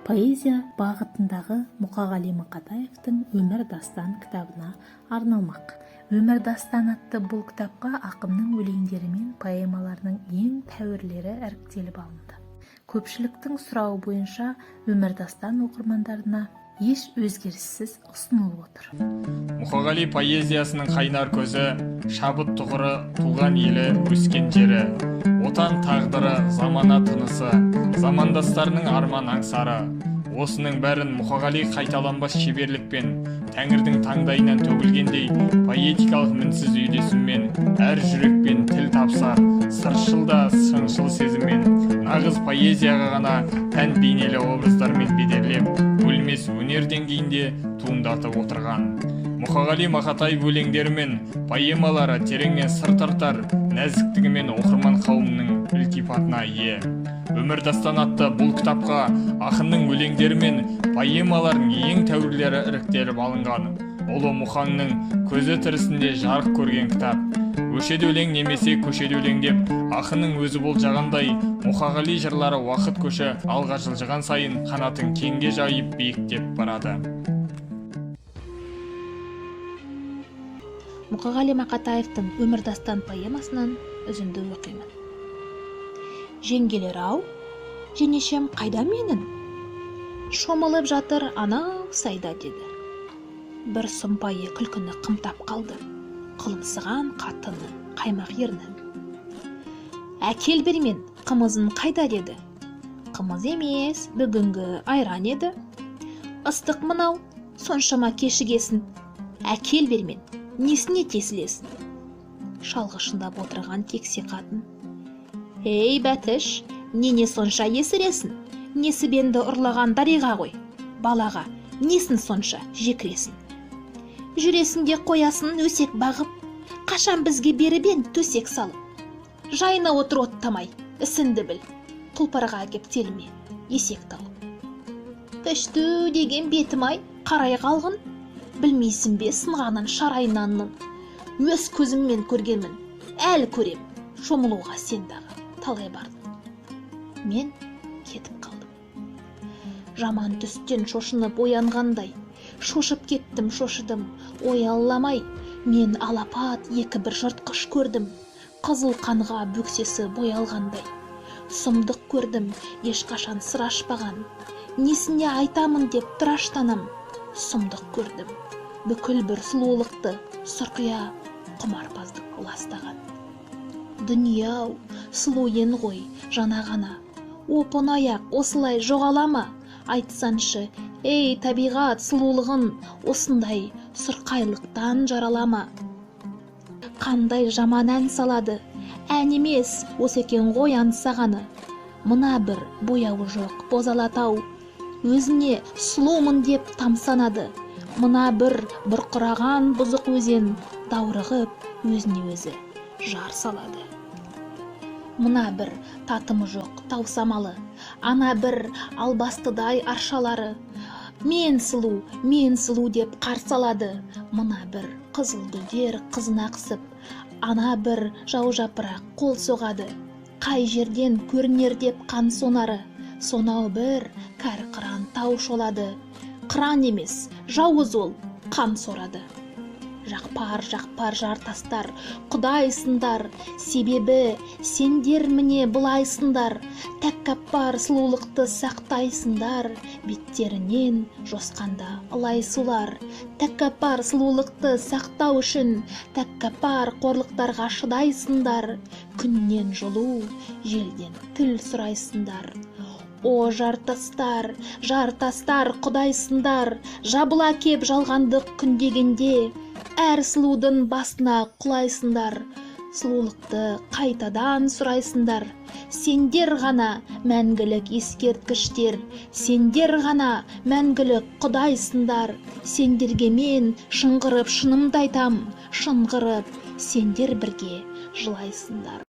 Поэзия бағытындағы Мұқағали Мақатаевтың «Өмір дастан» кітабына арналмақ. «Өмір дастан» атты бұл кітапқа ақынның өлеңдері мен поэмаларының ең тәуірлері іріктеліп алынды. Көпшіліктің сұрауы бойынша «Өмір дастан» оқырмандарына еш өзгеріссіз ұсынылып отыр. Мұқағали поэзиясының қайнар көзі, шабыт тұғыры, туған елі, өскен жері, отан тағдыры, замана тынысы, замандастарының арман аңсары. Осының бәрін Мұқағали қайталанбас шеберлікпен, Тәңірдің таңдайынан төгілгендей поэтикалық мінсіз үйдесімен, әр жүрекпен тіл тапсар, сыршыл да шыншыл сезіммен, нағыз поэзияға ғана тән бейнелі образдармен бедерлеп, өлмес өнер деңгейінде туындатып отырған. Мұқағали Мақатаев өлеңдері мен поэмалары тереңнен сыр тартар, нәзіктігімен оқырман қауымның ілтипатына ие. «Өмір дастан» атты бұл кітапқа ақынның өлеңдері мен поэмаларының ең тәуірлері іріктеліп алынған. Ұлы Мұхаңның көзі тірісінде жарық көрген кітап. Өшеді өлең немесе көшеді өлең деп ақынның өзі болжағандай, Мұқағали жырлары уақыт көші алға жылжыған сайын қанатын кеңге жайып биіктеп барады. Мұқағали Мақатаевтың «Өмір дастан» поэмасынан үзінді оқимын. Жеңгелер-ау, жеңешем қайда менің? Шомылып жатыр анау сайда деді. Бір сұмпайы күлкіні қымтап қалды, қылымсыған қатынның қаймақ ернін. Әкел бермен, қымызын қайда деді. Қымыз емес, бүгінгі айран еді. Ыстық мынау, соншама кешігесін. Әкел бермен, несіне тесілесін? Шалғышындап отырған кексе қатын. Ей бәтіш, нене сонша есіресін? Несібенді ұрлаған дариға ғой. Балаға, несін сонша жекіресін? Жүресінде қоясын өсек бағып, қашан бізге берібен төсек салып. Жайына отыр оттамай, ісінді біл, құлпарға кеп телме, есек талып. Пішті деген бетім-ай, қарай қалғын, білмейсің бе сынғанын шарайнанның. Өз көзіммен көргенмін, әл көрем, шомылуға сендағы талай бардым. Мен кетіп қалдым. Жаман түстен шошынып оянғандай, шошып кеттім, шошыдым, ой алламай. Мен алапат екі бір жыртқыш көрдім, қызыл қанға бөксесі боялғандай. Сұмдық көрдім, ешқашан сыр ашпаған, несіне айтамын деп тыраштанам. Сұмдық көрдім, бүкіл бір сұлулықты сұрқия құмарпаздық ластаған. Дүнияу, сұлу ен ғой, жана ғана. Опын аяқ осылай жоғалама. Айтсаншы, ей табиғат сұлулығын осындай сұрқайлықтан жаралама. Қандай жаман ән салады, ән емес осы екен ғой аңсағаны. Мына бір бояуы жоқ бозалатау, өзіне сұлумын деп тамсанады. Мына бір бұрқыраған бұзық өзен даурығып өзіне өзі жар салады. Мына бір татымы жоқ таусамалы, ана бір албастыдай аршалары. Мен сұлу деп қарсалады. Мына бір қызыл гүлдер қызына қысып, ана бір жау жапырақ қол соғады. Қай жерден көрінер деп қан сонары, сонау бір кәрі қыран тау шолады. Қыран емес, жауыз ол, қан сорады. Жақпар жартастар, құдайсындар, себебі сендер міне бұлайсындар. Тәккаппар сұлулықты сақтайсындар, беттерінен жосқанда ылайсулар. Тәккаппар сұлулықты сақтау үшін, тәккаппар қорлықтарға шыдайсындар. Күннен жылу, желден тіл сұрайсындар. О жартастар құдайсындар, жабыла кеп жалғандық күндегенде, әр сұлудың басына құлайсындар. Сұлулықты қайтадан сұрайсындар. Сендер ғана мәңгілік ескерткіштер, сендер ғана мәңгілік құдайсындар. Сендерге мен шыңғырып шынымды айтам, шыңғырып сендер бірге жылайсындар.